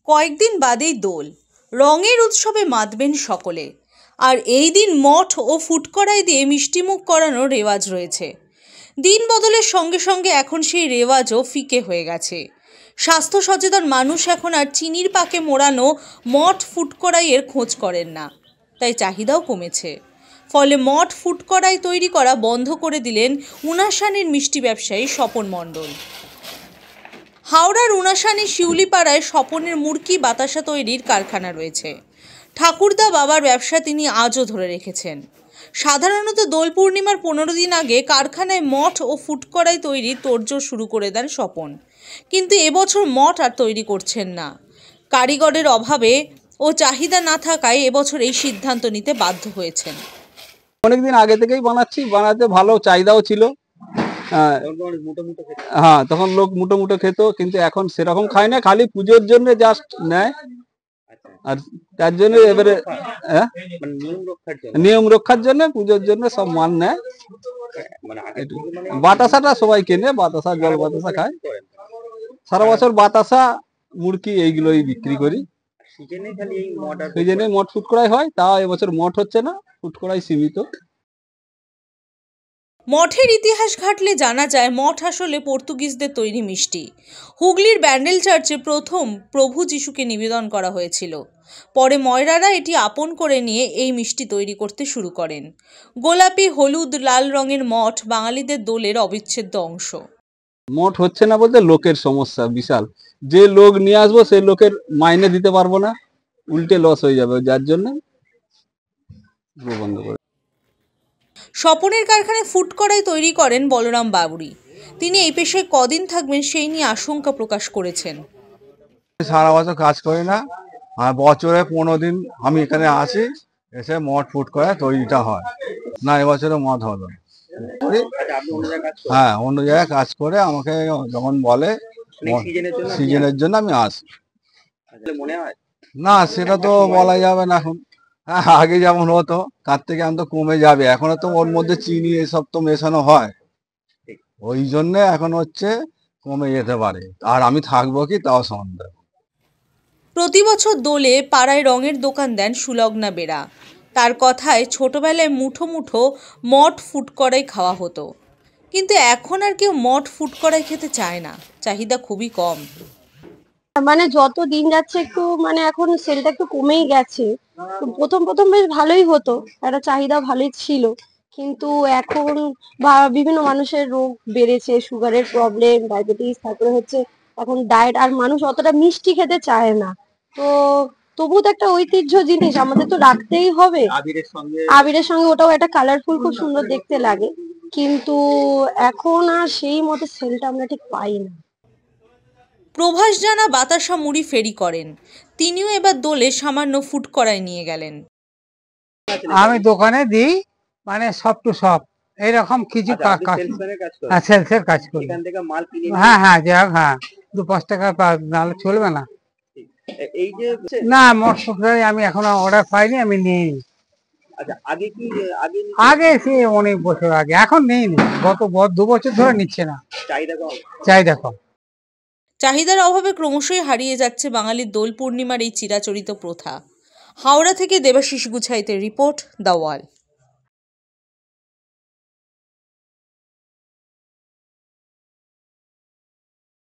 কয়েকদিন বাদেই দোল, রঙের উৎসবে মাতবেন সকলে। আর এই দিন মঠ ও ফুটকড়াই দিয়ে মিষ্টিমুখ করানোর রেওয়াজ রয়েছে। দিন বদলের সঙ্গে সঙ্গে এখন সেই রেওয়াজও ফিকে হয়ে গেছে। স্বাস্থ্য সচেতন মানুষ এখন আর চিনির পাকে মোড়ানো মঠ ফুটকড়াইয়ের খোঁজ করেন না, তাই চাহিদাও কমেছে। ফলে মঠ ফুটকড়াই তৈরি করা বন্ধ করে দিলেন উনাশানের মিষ্টি ব্যবসায়ী স্বপন মণ্ডল। হাওড়ার উনাশানি শিউলিপাড়ায় স্বপনের মুড়কি বাতাসা তৈরির কারখানা রয়েছে। ঠাকুরদা বাবার ব্যবসা তিনি আজও ধরে রেখেছেন। সাধারণত দোল পূর্ণিমার 15 দিন আগে কারখানায় মঠ ও ফুটকড়াই তৈরির তোড়জোড় শুরু করে দেন স্বপন, কিন্তু এবছর মঠ আর তৈরি করছেন না। কারিগরের অভাবে ও চাহিদা না থাকায় এবছর এই সিদ্ধান্ত নিতে বাধ্য হয়েছেন। অনেকদিন আগে থেকেই বানাচ্ছি, বানাতে ভালো চাহিদাও ছিল। হ্যাঁ, তখন লোক মুটো মুটো খেত, কিন্তু এখন সেরকম খায় না, খালি পুজোর জন্য জাস্ট নেয়। আর তার জন্য এবারে নিয়ম রক্ষার জন্য, পুজোর জন্য সব মাল নেয়। বাতাসাটা সবাই কেনে, বাতাসা জল বাতাসা খায়। সারা বছর বাতাসা মুড়কি এইগুলোই বিক্রি করি। সিজনে মঠ ফুটকড়াই হয়, তা এবছর মঠ হচ্ছে না, ফুটকড়াই সীমিত। মঠের ইতিহাস ঘাটলে জানা যায় মঠ আসলে পর্তুগিজদের তৈরি মিষ্টি। হুগলির ব্যান্ডেল চার্চে প্রথম প্রভু যিশুকে নিবেদন করা হয়েছিল। পরে ময়রারা এটি আপন করে নিয়ে এই মিষ্টি তৈরি করতে শুরু করেন। গোলাপি, হলুদ, লাল রঙের মঠ বাঙালিদের দোলের অবিচ্ছেদ্য অংশ। মঠ হচ্ছে না বলতে লোকের সমস্যা বিশাল। যে লোক নিয়ে আসবো সেই লোকের মাইনে দিতে পারবো না, উল্টে লস হয়ে যাবে, যার জন্য বন্ধ করে। স্বপনের কারখানায় ফুটকড়াই তৈরি করেন বলরাম বাবুরি। তিনি এই পেশায় কদিন থাকবেন সেই নিয়ে আশঙ্কা প্রকাশ করেছেন। সারা বছর কাজ করি না, আর বছরে 15 দিন আমি এখানে আসি, এসে মঠ ফুটকড়াই তৈরিটা হয় না। এবছরে মঠ হলো। হ্যাঁ, অন্য জায়গায় কাজ করে আমাকে যখন বলে সিজনের জন্য আমি আসি। না, সেটা তো বলা যাবে না এখন। হ্যাঁ, আগে যেমন হতো তার থেকে এখন তো কমে যাবে। এখনো তো ওর মধ্যে চিনি এসব তো মেশানো হয়, ওই জন্য এখন হচ্ছে কমে যেতে পারে। আর আমি থাকবো কি তাও সন্দেহ। প্রতি বছর দোলে পাড়ায় রঙের দোকান দেন সুলগ্না বেরা। তার কথায় ছোটবেলায় মুঠো মুঠো মঠ ফুটকড়াই খাওয়া হতো, কিন্তু এখন আর কেউ মঠ ফুটকড়াই খেতে চায় না, চাহিদা খুবই কম। মানে যত দিন যাচ্ছে একটু এখন সেলটা একটু কমেই গেছে। প্রথম প্রথম বেশ ভালোই হতো, একটা চাহিদা ভালোই ছিল, কিন্তু এখন বিভিন্ন মানুষের রোগ বেড়েছে, সুগারের প্রবলেম, ডায়াবেটিস, তারপরে হচ্ছে এখন ডায়েট, আর মানুষ অতটা মিষ্টি খেতে চায় না। তো তবুও তো একটা ঐতিহ্য জিনিস আমাদের তো রাখতেই হবে। আবিরের সঙ্গে ওটাও একটা কালারফুল, খুব সুন্দর দেখতে লাগে, কিন্তু এখন আর সেই মতো সেলটা আমরা ঠিক পাই না। প্রভাস জানা বাতাসা মুড়ি ফেরি করেন, তিনিও এবার দোলে সামান্য ফুটকড়াই নিয়ে গেলেন। আমি দোকানে দিই, সব টু সব এইরকম কিছু সেলসের কাজ করি। হ্যাঁ হ্যাঁ, যাই হোক, হ্যাঁ 2-5 টাকা নাহলে চলবে না। না, মোট ফুটকড়াই আমি এখনো অর্ডার পাইনি, আমি নিইনি। আগে সে অনেক বছর আগে, এখন নেইনি, গত 2 বছর ধরে নিচ্ছে না, চাহিদা কম। চাহিদার অভাবে ক্রমশই হারিয়ে যাচ্ছে বাঙালির দোল পূর্ণিমার এই চিরাচরিত প্রথা। হাওড়া থেকে দেবাশিস গুছাইতের রিপোর্ট, দ্য ওয়াল।